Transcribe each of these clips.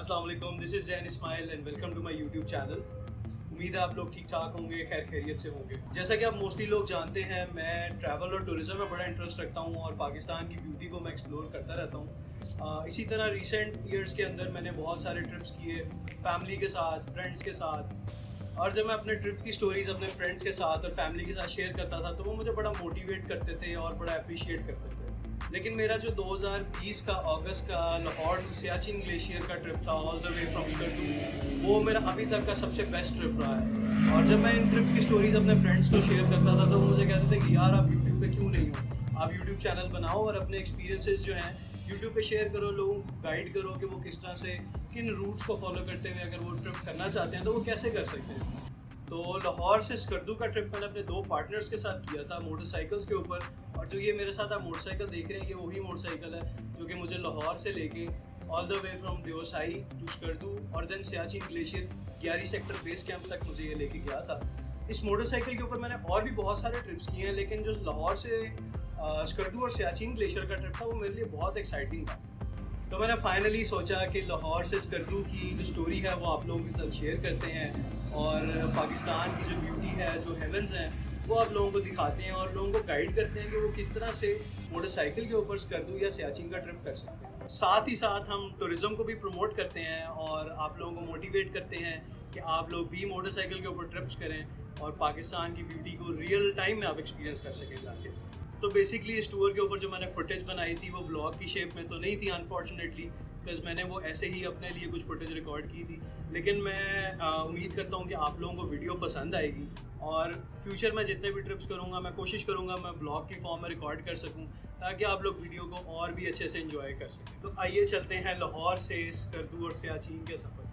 अस्सलाम वालेकुम, this is Jain Ismail and welcome to my YouTube channel. उम्मीद है आप लोग ठीक ठाक होंगे, खैर खैरियत से होंगे। जैसा कि आप मोस्टली लोग जानते हैं, मैं ट्रैवल और टूरिज़्म में बड़ा इंटरेस्ट रखता हूँ और पाकिस्तान की ब्यूटी को मैं एक्सप्लोर करता रहता हूँ। इसी तरह रिसेंट ईयर्स के अंदर मैंने बहुत सारे ट्रिप्स किए फैमिली के साथ, फ्रेंड्स के साथ। और जब मैं अपने ट्रिप की स्टोरीज़ अपने फ्रेंड्स के साथ और फैमिली के साथ शेयर करता था तो वो मुझे बड़ा मोटिवेट करते थे और बड़ा अप्रिशिएट करते थे। लेकिन मेरा जो 2020 का अगस्त का लाहौर टू सियाचिन ग्लेशियर का ट्रिप था all the way from Skardu, वो मेरा अभी तक का सबसे बेस्ट ट्रिप रहा है। और जब मैं इन ट्रिप की स्टोरीज अपने फ्रेंड्स को शेयर करता था तो वो मुझे कहते थे कि यार आप यूट्यूब पे क्यों नहीं हो, आप यूट्यूब चैनल बनाओ और अपने एक्सपीरियंसेस जो हैं यूट्यूब पे शेयर करो, लोगों को गाइड करो कि वो किस तरह से किन रूट्स को फॉलो करते हुए अगर वो ट्रिप करना चाहते हैं तो वो कैसे कर सकते हैं। तो लाहौर से स्कर्दू का ट्रिप मैंने अपने 2 पार्टनर्स के साथ किया था मोटरसाइकिल्स के ऊपर। और जो ये मेरे साथ आप मोटरसाइकिल देख रहे हैं ये वही मोटरसाइकिल है जो कि मुझे लाहौर से लेके all the way from Deosai to Skardu और then Siachen glacier 11 sector base camp तक मुझे ये लेके गया था। इस मोटरसाइकिल के ऊपर मैंने और भी बहुत सारे ट्रिप्स किए हैं, लेकिन जो लाहौर से स्कर्दू और सियाचिन ग्लेशियर का ट्रिप था वो मेरे लिए बहुत एक्साइटिंग था। तो मैंने फाइनली सोचा कि लाहौर से स्कर्दू की जो स्टोरी है वो आप लोगों के साथ शेयर करते हैं और पाकिस्तान की जो ब्यूटी है, जो हेवन्स हैं, वो आप लोगों को दिखाते हैं और लोगों को गाइड करते हैं कि वो किस तरह से मोटरसाइकिल के ऊपर स्कर्दू या सियाचिन का ट्रिप कर सकते हैं। साथ ही साथ हम टूरिज़्म को भी प्रमोट करते हैं और आप लोगों को मोटिवेट करते हैं कि आप लोग भी मोटरसाइकिल के ऊपर ट्रिप्स करें और पाकिस्तान की ब्यूटी को रियल टाइम में आप एक्सपीरियंस कर सकें जाके। तो बेसिकली इस टूर के ऊपर जो मैंने फुटेज बनाई थी वो व्लॉग की शेप में तो नहीं थी अनफॉर्चुनेटली, बिकॉज मैंने वो ऐसे ही अपने लिए कुछ फुटेज रिकॉर्ड की थी। लेकिन मैं उम्मीद करता हूँ कि आप लोगों को वीडियो पसंद आएगी और फ्यूचर में जितने भी ट्रिप्स करूँगा मैं कोशिश करूँगा मैं व्लॉग की फॉर्म में रिकॉर्ड कर सकूँ ताकि आप लोग वीडियो को और भी अच्छे से एंजॉय कर सकें। तो आइए चलते हैं लाहौर से स्कर्दू और सियाचिन के सफ़र पर।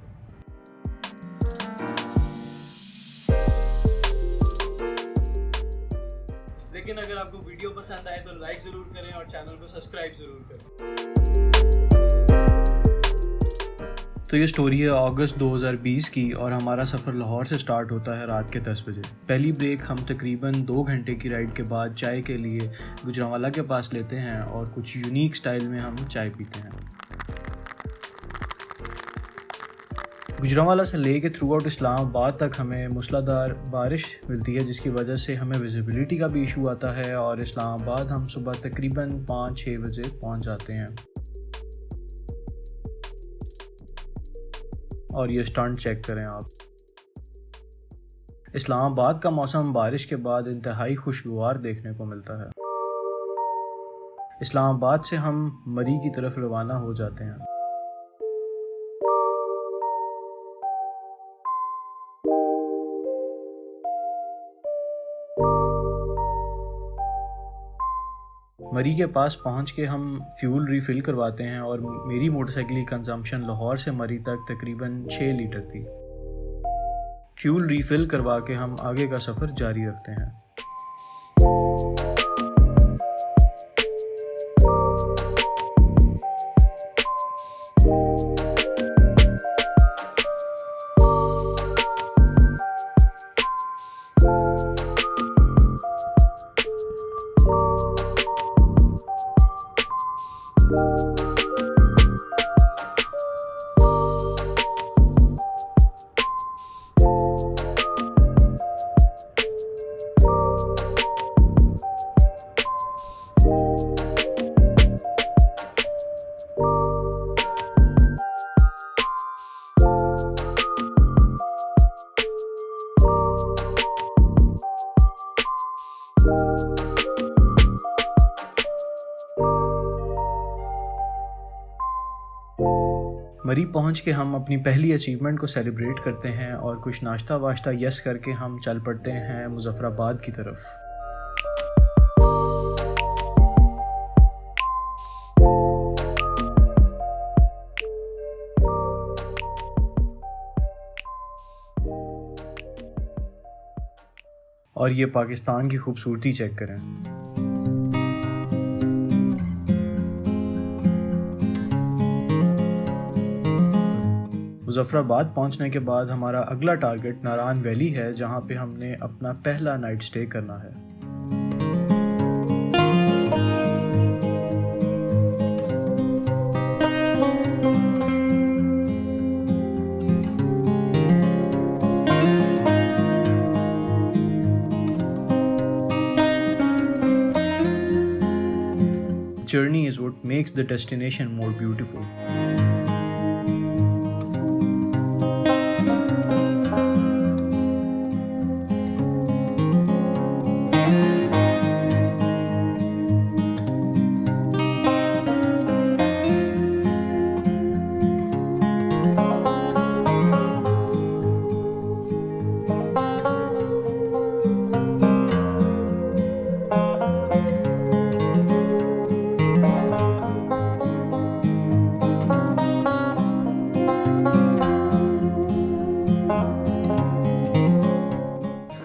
लेकिन अगर आपको वीडियो पसंद आए तो लाइक ज़रूर करें और चैनल को सब्सक्राइब ज़रूर करें। तो ये स्टोरी है अगस्त 2020 की और हमारा सफ़र लाहौर से स्टार्ट होता है रात के 10 बजे। पहली ब्रेक हम तकरीबन 2 घंटे की राइड के बाद चाय के लिए गुजरांवाला के पास लेते हैं और कुछ यूनिक स्टाइल में हम चाय पीते हैं। गुजरांवाला से ले के थ्रू आउट इस्लामाबाद तक हमें मूसलाधार बारिश मिलती है जिसकी वजह से हमें विजिबिलिटी का भी इशू आता है और इस्लामाबाद हम सुबह तकरीबन 5-6 बजे पहुंच जाते हैं। और ये स्टंट चेक करें आप। इस्लामाबाद का मौसम बारिश के बाद इंतहाई खुशगवार देखने को मिलता है। इस्लामाबाद से हम मरी की तरफ रवाना हो जाते हैं। मरी के पास पहुंच के हम फ्यूल रिफ़िल करवाते हैं और मेरी मोटरसाइकिल की कंजम्पशन लाहौर से मरी तक तकरीबन 6 लीटर थी। फ्यूल रिफ़िल करवा के हम आगे का सफ़र जारी रखते हैं। मरी पहुंच के हम अपनी पहली अचीवमेंट को सेलिब्रेट करते हैं और कुछ नाश्ता वाश्ता यस करके हम चल पड़ते हैं मुजफ्फराबाद की तरफ। और ये पाकिस्तान की खूबसूरती चेक करें। मुजफ्फराबाद पहुंचने के बाद हमारा अगला टारगेट नारान वैली है जहां पे हमने अपना पहला नाइट स्टे करना है। journey is what makes the destination more beautiful.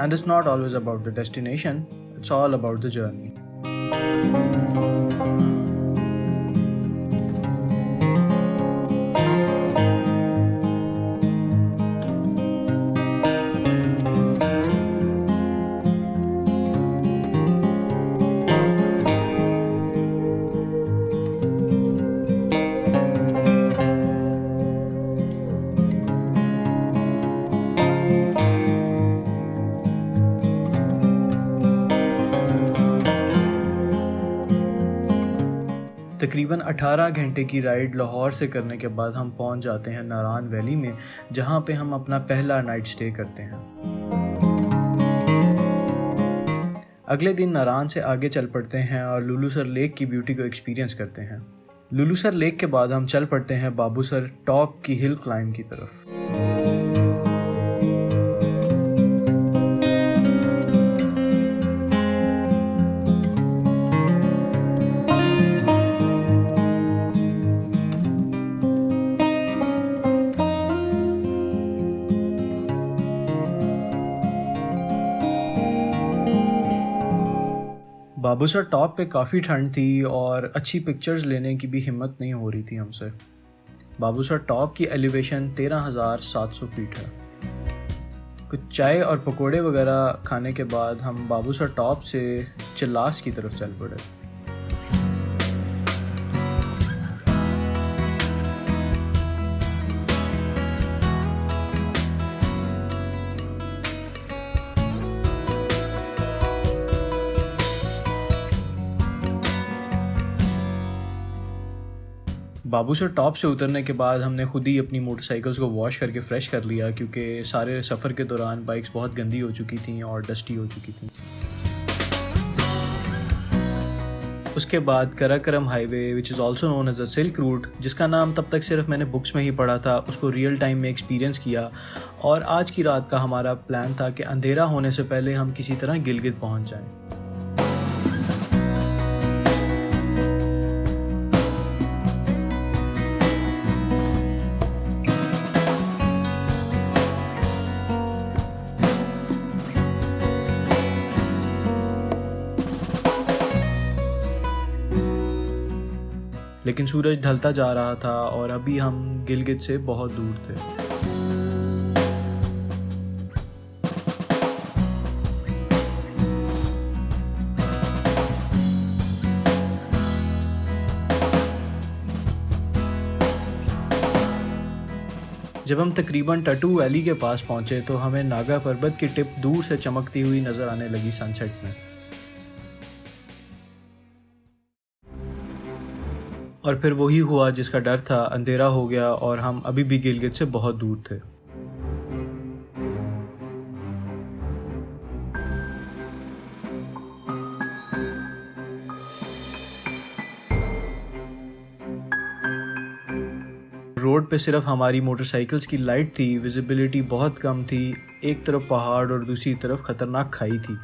And it's not always about the destination, it's all about the journey. तकरीबन 18 घंटे की राइड लाहौर से करने के बाद हम पहुंच जाते हैं नारान वैली में, जहां पे हम अपना पहला नाइट स्टे करते हैं। अगले दिन नारान से आगे चल पड़ते हैं और लुलुसर लेक की ब्यूटी को एक्सपीरियंस करते हैं। लुलुसर लेक के बाद हम चल पड़ते हैं बाबूसर टॉप की हिल क्लाइंब की तरफ। बाबूसर टॉप पे काफ़ी ठंड थी और अच्छी पिक्चर्स लेने की भी हिम्मत नहीं हो रही थी हमसे। बाबूसर टॉप की एलिवेशन 13,700 फीट है। कुछ चाय और पकोड़े वगैरह खाने के बाद हम बाबूसर टॉप से चिल्लास की तरफ चल पड़े। बाबूसर टॉप से उतरने के बाद हमने खुद ही अपनी मोटरसाइकिल्स को वॉश करके फ़्रेश कर लिया, क्योंकि सारे सफ़र के दौरान बाइक्स बहुत गंदी हो चुकी थी और डस्टी हो चुकी थी। उसके बाद Karakoram highway, which is also known as the silk route, जिसका नाम तब तक सिर्फ मैंने बुक्स में ही पढ़ा था, उसको रियल टाइम में एक्सपीरियंस किया। और आज की रात का हमारा प्लान था कि अंधेरा होने से पहले हम किसी तरह गिलगित पहुँच जाएँ। लेकिन सूरज ढलता जा रहा था और अभी हम गिलगित से बहुत दूर थे। जब हम तकरीबन टटू वैली के पास पहुंचे तो हमें नागा पर्वत की टिप दूर से चमकती हुई नज़र आने लगी सनसेट में। और फिर वही हुआ जिसका डर था, अंधेरा हो गया और हम अभी भी गिलगित से बहुत दूर थे। रोड पे सिर्फ हमारी मोटरसाइकिल्स की लाइट थी, विजिबिलिटी बहुत कम थी। एक तरफ पहाड़ और दूसरी तरफ खतरनाक खाई थी।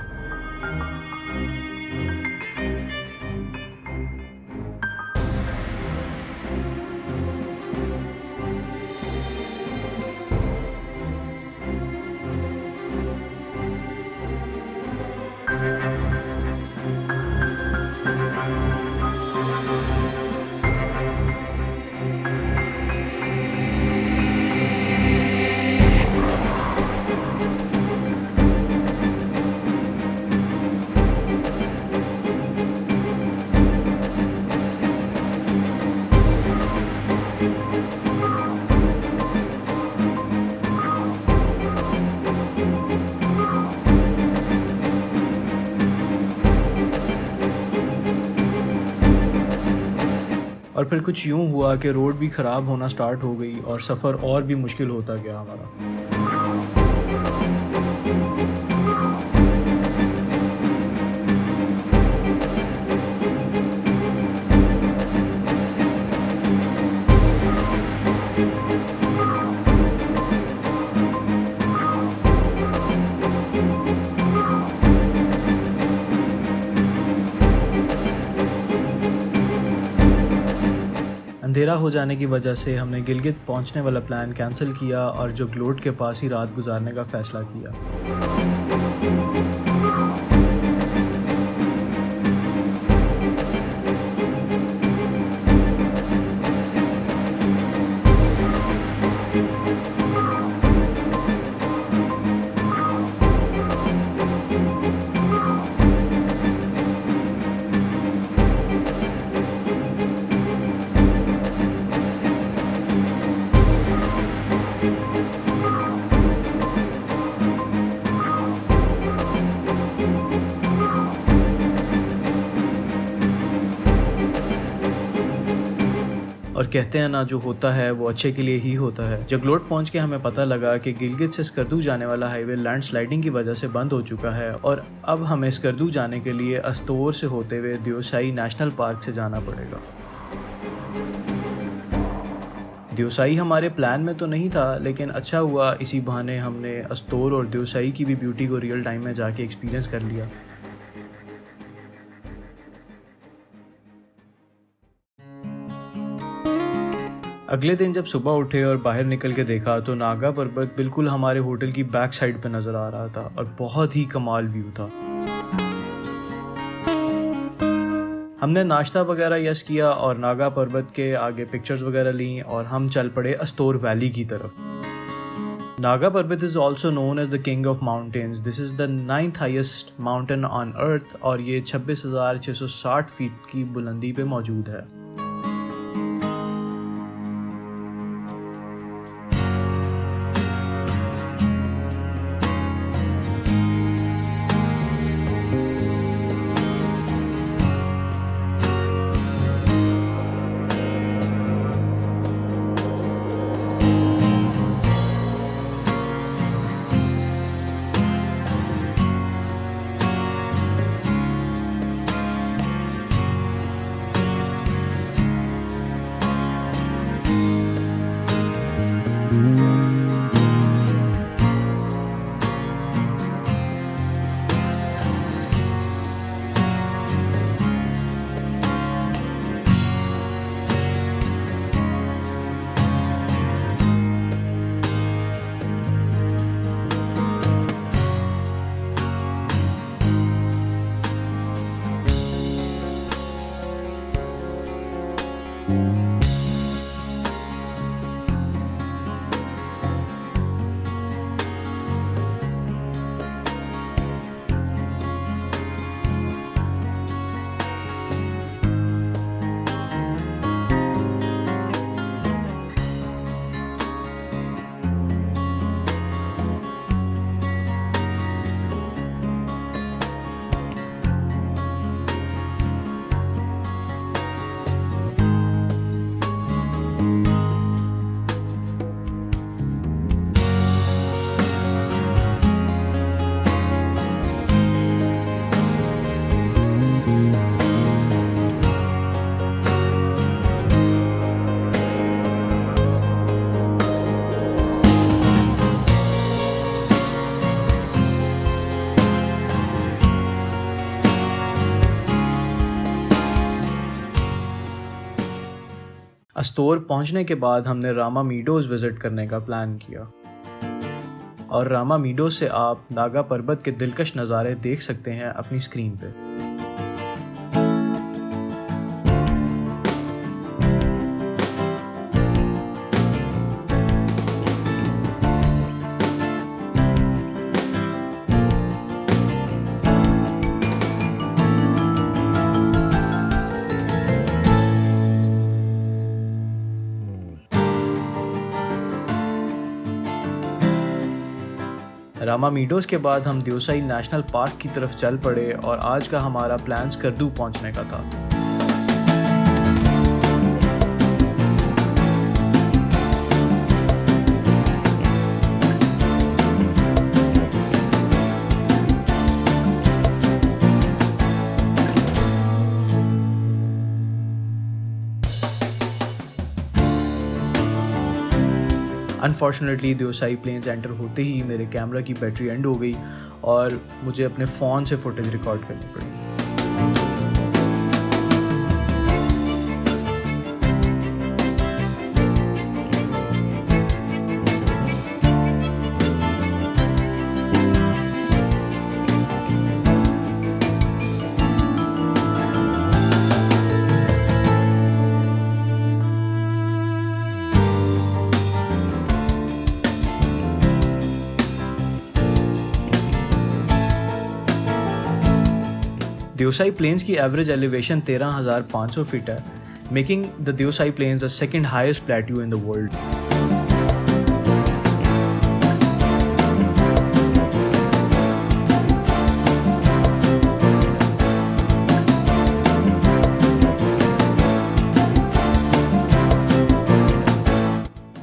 और फिर कुछ यूँ हुआ कि रोड भी ख़राब होना स्टार्ट हो गई और सफ़र और भी मुश्किल होता गया हमारा। अंधेरा हो जाने की वजह से हमने गिलगित पहुंचने वाला प्लान कैंसिल किया और जोग्लोट के पास ही रात गुजारने का फ़ैसला किया। और कहते हैं ना, जो होता है वो अच्छे के लिए ही होता है। जोग्लोट पहुंच के हमें पता लगा कि गिलगित से स्कर्दू जाने वाला हाईवे लैंडस्लाइडिंग की वजह से बंद हो चुका है और अब हमें स्कर्दू जाने के लिए अस्तोर से होते हुए दियोसाई नेशनल पार्क से जाना पड़ेगा। दियोसाई हमारे प्लान में तो नहीं था, लेकिन अच्छा हुआ इसी बहाने हमने अस्तोर और दियोसाई की भी ब्यूटी को रियल टाइम में जाके एक्सपीरियंस कर लिया। अगले दिन जब सुबह उठे और बाहर निकल के देखा तो नागा पर्वत बिल्कुल हमारे होटल की बैक साइड पे नज़र आ रहा था और बहुत ही कमाल व्यू था। हमने नाश्ता वगैरह यस किया और नागा पर्वत के आगे पिक्चर्स वगैरह ली और हम चल पड़े अस्तोर वैली की तरफ। Nanga Parbat is also known as the king of mountains. This is the 9th highest mountain on earth और ये 26,660 फीट की बुलंदी पे मौजूद है। अस्तोर पहुंचने के बाद हमने रामा मीडोज़ विज़िट करने का प्लान किया और रामा मीडोज़ से आप नागा पर्वत के दिलकश नज़ारे देख सकते हैं अपनी स्क्रीन पे। रामा मीडोज़ के बाद हम दियोसाई नेशनल पार्क की तरफ चल पड़े और आज का हमारा प्लान स्कर्दू पहुंचने का था। अनफॉर्चुनेटली दियोसाई प्लेन्स एंटर होते ही मेरे कैमरा की बैटरी एंड हो गई और मुझे अपने फ़ोन से फुटेज रिकॉर्ड करनी पड़ी। दियोसाई प्लेन्स की एवरेज एलिवेशन 13,500 फीट है, making the Deosai plains the second highest plateau in the world.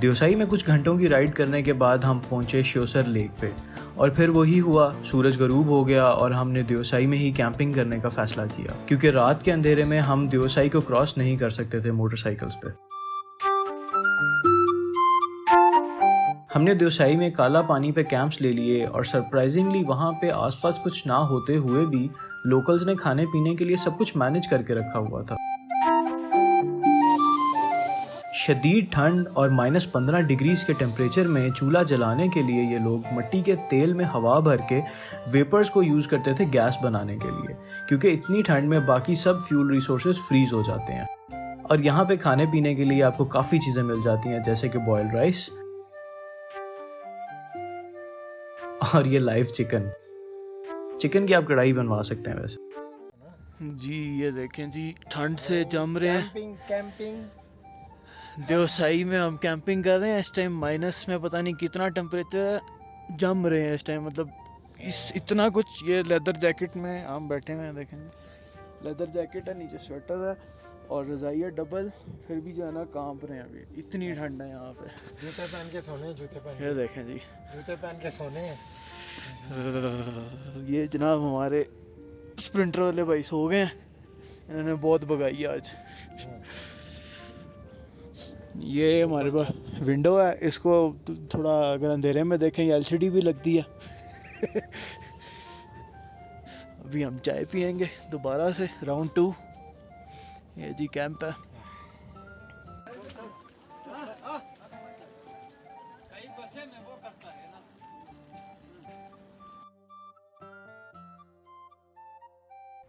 Deosai में कुछ घंटों की राइड करने के बाद हम पहुंचे श्योसर लेक पे और फिर वही हुआ, सूरज गरूब हो गया और हमने दियोसाई में ही कैंपिंग करने का फैसला किया क्योंकि रात के अंधेरे में हम दियोसाई को क्रॉस नहीं कर सकते थे मोटरसाइकिल्स पे। हमने दियोसाई में काला पानी पे कैंप्स ले लिए और सरप्राइजिंगली वहाँ पे आसपास कुछ ना होते हुए भी लोकल्स ने खाने पीने के लिए सब कुछ मैनेज करके रखा हुआ था। शदीद ठंड और -15 डिग्रीज के टेम्परेचर में चूल्हा जलाने के लिए ये लोग मिट्टी के तेल में हवा भर के वेपर्स को यूज़ करते थे गैस बनाने के लिए, क्योंकि इतनी ठंड में बाकी सब फ्यूल रिसोर्सेज फ्रीज हो जाते हैं। और यहाँ पे खाने पीने के लिए आपको काफ़ी चीज़ें मिल जाती हैं, जैसे कि बॉइल्ड राइस और ये लाइव चिकन की आप कढ़ाई बनवा सकते हैं। वैसे जी ये देखें जी, ठंड से जम रहे हैं। कैंपिंग दियोसाई में हम कैंपिंग कर रहे हैं इस टाइम, माइनस में पता नहीं कितना टेम्परेचर, जम रहे हैं इस टाइम। मतलब इतना कुछ, ये लेदर जैकेट में हम बैठे हुए हैं, देखेंगे लेदर जैकेट है, नीचे स्वेटर है और रज़ाई है डबल, फिर भी जो है ना कांप रहे हैं अभी, इतनी ठंड है यहाँ पे। जूते पहन के सोने, जूते पहन ये देखें जी, जूते पहन के सोने। ये जनाब हमारे स्प्रिंटर वाले भाई सो गए हैं, इन्होंने बहुत भगाई आज। ये हमारे पास विंडो है, इसको थोड़ा अगर अंधेरे में देखें एलसीडी भी लगती है। अभी हम चाय पियेंगे दोबारा से राउंड 2। ये जी कैंप है।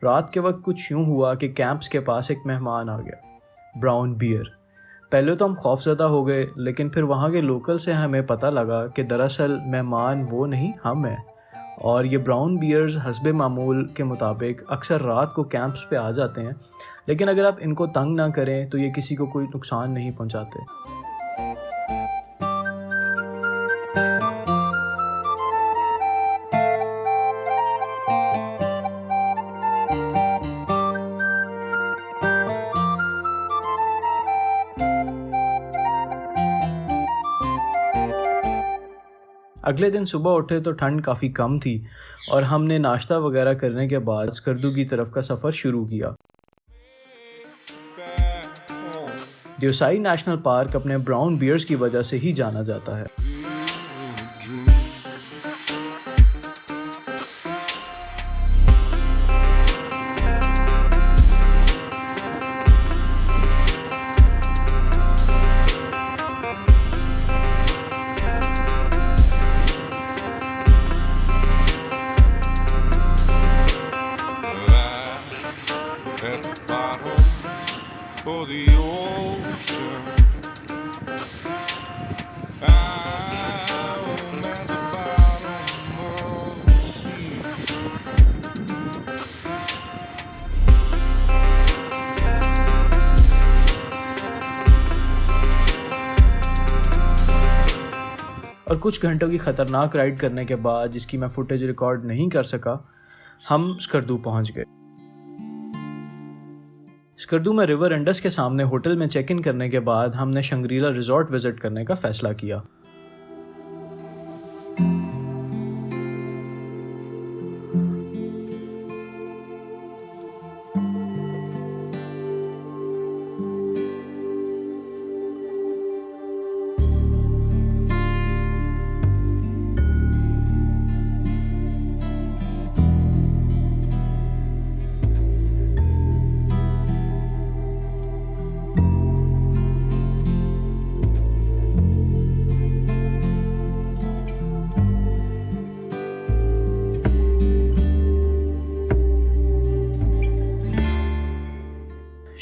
रात के वक्त कुछ यूं हुआ कि कैंप्स के पास एक मेहमान आ गया, ब्राउन बियर। पहले तो हम खौफज़दा हो गए, लेकिन फिर वहाँ के लोकल से हमें पता लगा कि दरअसल मेहमान वो नहीं, हम हैं। और ये ब्राउन बियर्स हस्बे मामूल के मुताबिक अक्सर रात को कैंप्स पे आ जाते हैं, लेकिन अगर आप इनको तंग ना करें तो ये किसी को कोई नुकसान नहीं पहुँचाते। अगले दिन सुबह उठे तो ठंड काफ़ी कम थी और हमने नाश्ता वगैरह करने के बाद स्कर्दू की तरफ का सफ़र शुरू किया। दियोसाई नेशनल पार्क अपने ब्राउन बियर्स की वजह से ही जाना जाता है। At the bottom of the ocean, I'm at the bottom of the sea. और कुछ घंटों की ख़तरनाक राइड करने के बाद, जिसकी मैं फुटेज रिकॉर्ड नहीं कर सका, हम स्कर्दू पहुंच गए। स्कर्दू में रिवर इंडस के सामने होटल में चेक इन करने के बाद हमने शंग्रीला रिजॉर्ट विजिट करने का फैसला किया।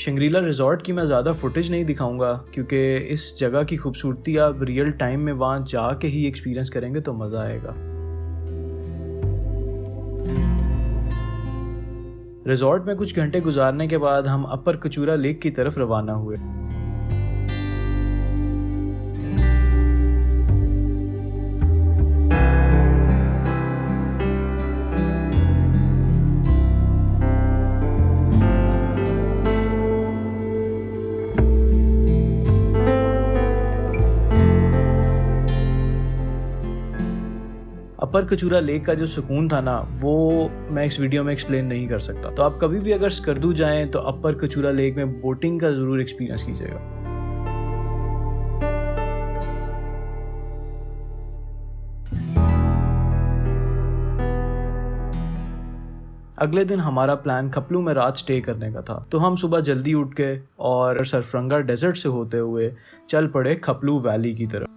शंग्रीला रिजॉर्ट की मैं ज़्यादा फुटेज नहीं दिखाऊंगा क्योंकि इस जगह की खूबसूरती आप रियल टाइम में वहाँ जाके ही एक्सपीरियंस करेंगे तो मज़ा आएगा। रिजॉर्ट में कुछ घंटे गुजारने के बाद हम अपर कचूरा लेक की तरफ रवाना हुए। अपर कचूरा लेक का जो सुकून था ना वो मैं इस वीडियो में एक्सप्लेन नहीं कर सकता। तो आप कभी भी अगर स्कर्दू जाएं तो अपर कचूरा लेक में बोटिंग का ज़रूर एक्सपीरियंस कीजिएगा। अगले दिन हमारा प्लान खपलू में रात स्टे करने का था, तो हम सुबह जल्दी उठ गए और सरफरंगा डेजर्ट से होते हुए चल पड़े खपलू वैली की तरफ।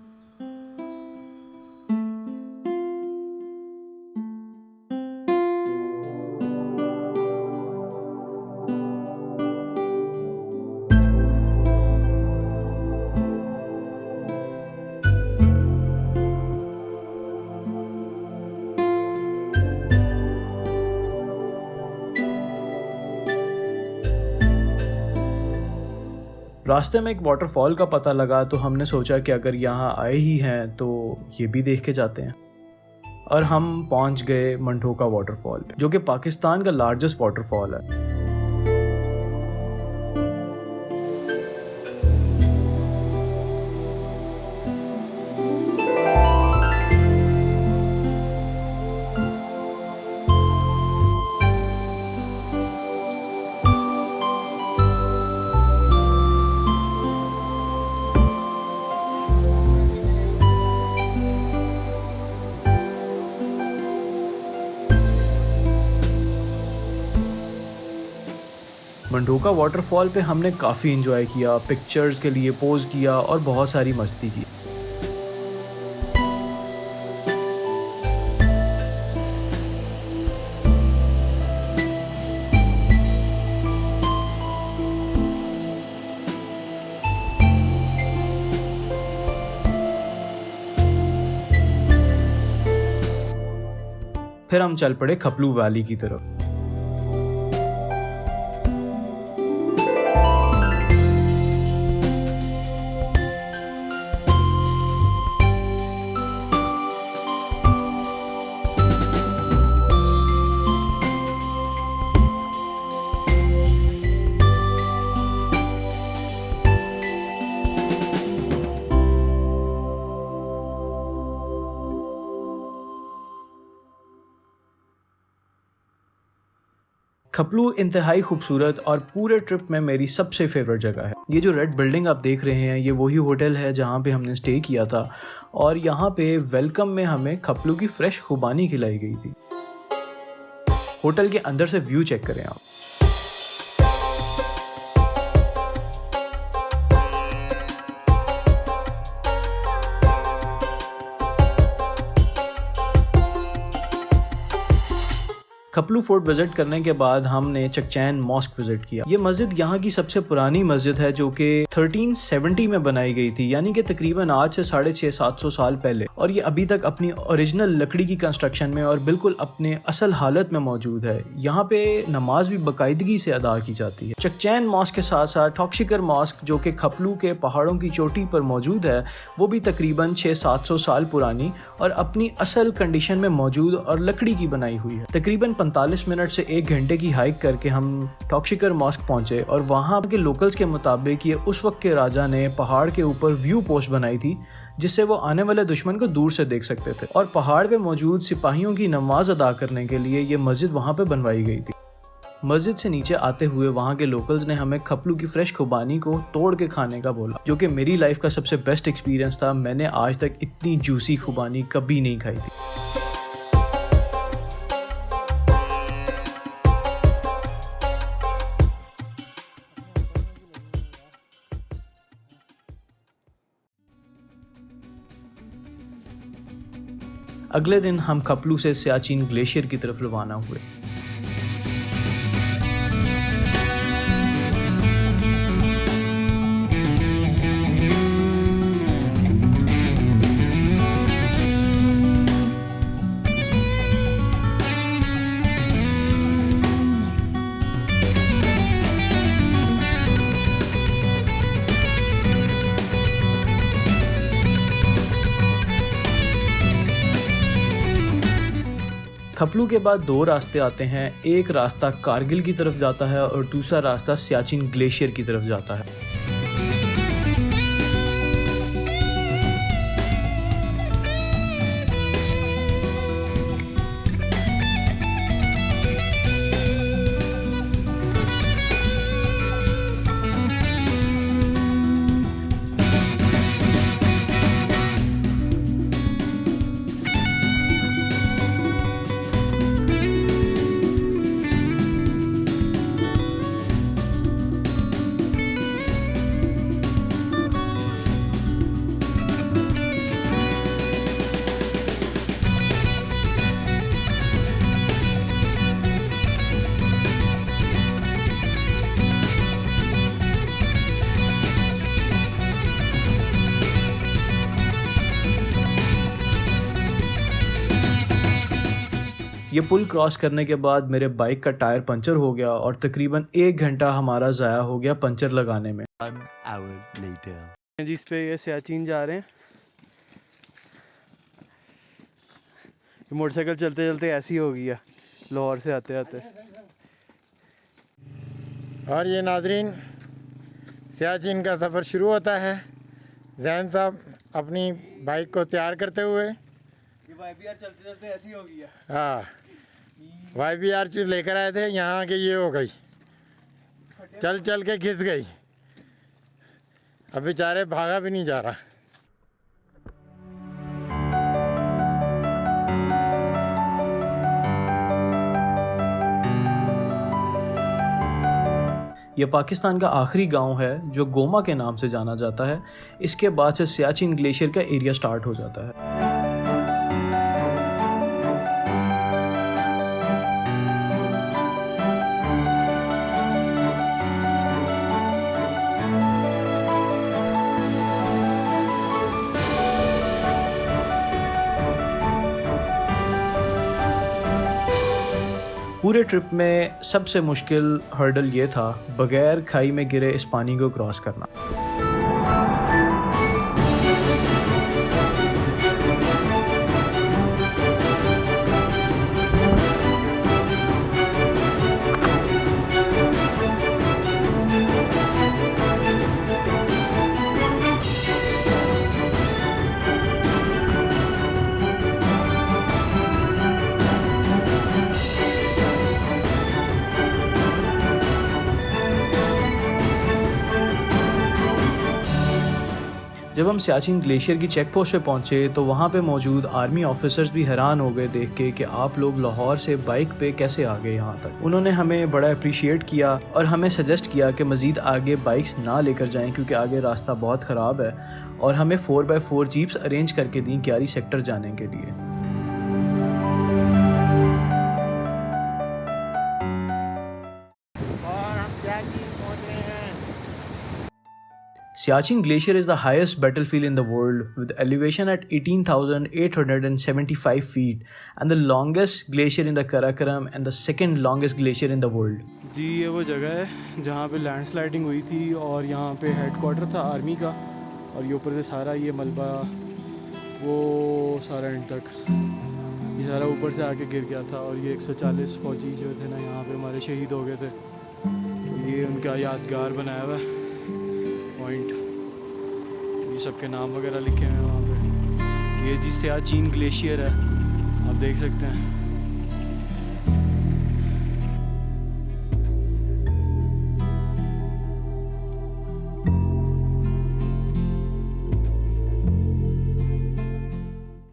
रास्ते में एक वाटरफॉल का पता लगा तो हमने सोचा कि अगर यहाँ आए ही हैं तो ये भी देख के जाते हैं, और हम पहुँच गए मंढोका वाटरफॉल पे, जो कि पाकिस्तान का लार्जेस्ट वाटरफॉल है। मंढोका वाटरफॉल पे हमने काफ़ी एंजॉय किया, पिक्चर्स के लिए पोज किया और बहुत सारी मस्ती की। फिर हम चल पड़े खपलू वैली की तरफ। खपलू इंतहाई खूबसूरत और पूरे ट्रिप में मेरी सबसे फेवरेट जगह है। ये जो रेड बिल्डिंग आप देख रहे हैं ये वही होटल है जहाँ पे हमने स्टे किया था, और यहाँ पे वेलकम में हमें खपलू की फ्रेश खुबानी खिलाई गई थी। होटल के अंदर से व्यू चेक करें आप। खपलू फोर्ट विजिट करने के बाद हमने चकचैन मॉस्क विजिट किया। ये मस्जिद यहाँ की सबसे पुरानी मस्जिद है जो कि 1370 में बनाई गई थी, यानी कि तकरीबन आज से 650-700 साल पहले, और ये अभी तक अपनी ओरिजिनल लकड़ी की कंस्ट्रक्शन में और बिल्कुल अपने असल हालत में मौजूद है। यहाँ पे नमाज भी बाकायदगी से अदा की जाती है। चकचैन मॉस्क के साथ साथ ठॉक्शिकर मॉस्क जो कि खपलू के पहाड़ों की चोटी पर मौजूद है, वो भी तकरीबन 600-700 साल पुरानी और अपनी असल कंडीशन में मौजूद और लकड़ी की बनाई हुई है। तकरीबन 45 मिनट से 1 घंटे की हाइक करके हम ठॉक्शिकर मॉस्क पहुंचे, और वहां के लोकल्स के मुताबिक ये उस वक्त के राजा ने पहाड़ के ऊपर व्यू पोस्ट बनाई थी जिससे वो आने वाले दुश्मन को दूर से देख सकते थे, और पहाड़ पे मौजूद सिपाहियों की नमाज अदा करने के लिए ये मस्जिद वहां पे बनवाई गई थी। मस्जिद से नीचे आते हुए वहाँ के लोकल्स ने हमें खपलू की फ्रेश खुबानी को तोड़ के खाने का बोला, जो कि मेरी लाइफ का सबसे बेस्ट एक्सपीरियंस था। मैंने आज तक इतनी जूसी खुबानी कभी नहीं खाई थी। अगले दिन हम खपलू से सियाचिन ग्लेशियर की तरफ रवाना हुए। खपलू के बाद दो रास्ते आते हैं, एक रास्ता कारगिल की तरफ जाता है और दूसरा रास्ता सियाचिन ग्लेशियर की तरफ जाता है। ये पुल क्रॉस करने के बाद मेरे बाइक का टायर पंचर हो गया और तकरीबन 1 घंटा हमारा ज़ाया हो गया पंचर लगाने में। जिस पे ये सियाचिन जा रहे हैं, मोटरसाइकिल चलते चलते ऐसी हो गई है लाहौर से आते आते। और ये नाजरीन, सियाचिन का सफ़र शुरू होता है। जैन साहब अपनी बाइक को तैयार करते हुए, ये YBR चलते चलते ऐसी हो गई है। हाँ, YBR लेकर आए थे, यहाँ के ये हो गई, चल चल के घिस गई। अब बेचारे भागा भी नहीं जा रहा। ये पाकिस्तान का आखिरी गांव है जो गोमा के नाम से जाना जाता है। इसके बाद से सियाचिन ग्लेशियर का एरिया स्टार्ट हो जाता है। पूरे ट्रिप में सबसे मुश्किल हर्डल ये था बगैर खाई में गिरे इस पानी को क्रॉस करना। जब हम सियाचिन ग्लेशियर की चेक पोस्ट पे पहुंचे तो वहाँ पे मौजूद आर्मी ऑफिसर्स भी हैरान हो गए देख के कि आप लोग लाहौर से बाइक पे कैसे आ गए यहाँ तक। उन्होंने हमें बड़ा अप्रिशिएट किया और हमें सजेस्ट किया कि मज़ीद आगे बाइक्स ना लेकर जाएं क्योंकि आगे रास्ता बहुत ख़राब है, और हमें 4x4 जीप्स अरेंज करके दी क्यारी सेक्टर जाने के लिए। Siachen Glacier is the highest battlefield in the world with elevation at 18,875 feet and the longest glacier in the Karakoram and the second longest glacier in the world. जी ये वो जगह है जहाँ पे लैंडस्लाइडिंग हुई थी और यहाँ पे हेडक्वार्टर था आर्मी का, और ये ऊपर से सारा ये मलबा वो सारा एंड तक ये सारा ऊपर से आके गिर गया था। और ये 140 फौजी जो थे ना यहाँ पे हमारे शहीद हो गए थे, ये उनका यादगार बनाया हुआ है पॉइंट, ये सबके नाम वगैरह लिखे हुए हैं वहाँ पे। ये जी सियाचिन ग्लेशियर है, आप देख सकते हैं।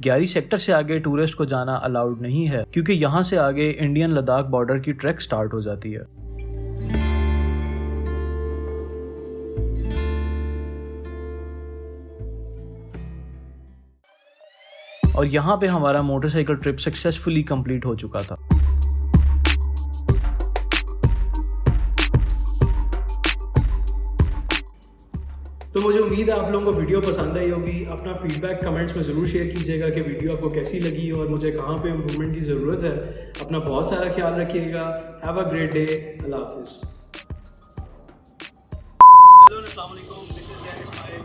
ग्यारी सेक्टर से आगे टूरिस्ट को जाना अलाउड नहीं है क्योंकि यहाँ से आगे इंडियन लद्दाख बॉर्डर की ट्रैक स्टार्ट हो जाती है। और यहाँ पे हमारा मोटरसाइकिल ट्रिप सक्सेसफुली कंप्लीट हो चुका था। तो मुझे उम्मीद है आप लोगों को वीडियो पसंद आई होगी। अपना फीडबैक कमेंट्स में ज़रूर शेयर कीजिएगा कि वीडियो आपको कैसी लगी और मुझे कहाँ पे इम्प्रूवमेंट की ज़रूरत है। अपना बहुत सारा ख्याल रखिएगा। Have a great day. Allah हाफिज़। हेलो अस्सलाम वालेकुम, दिस इज़ जैन इस्माइल।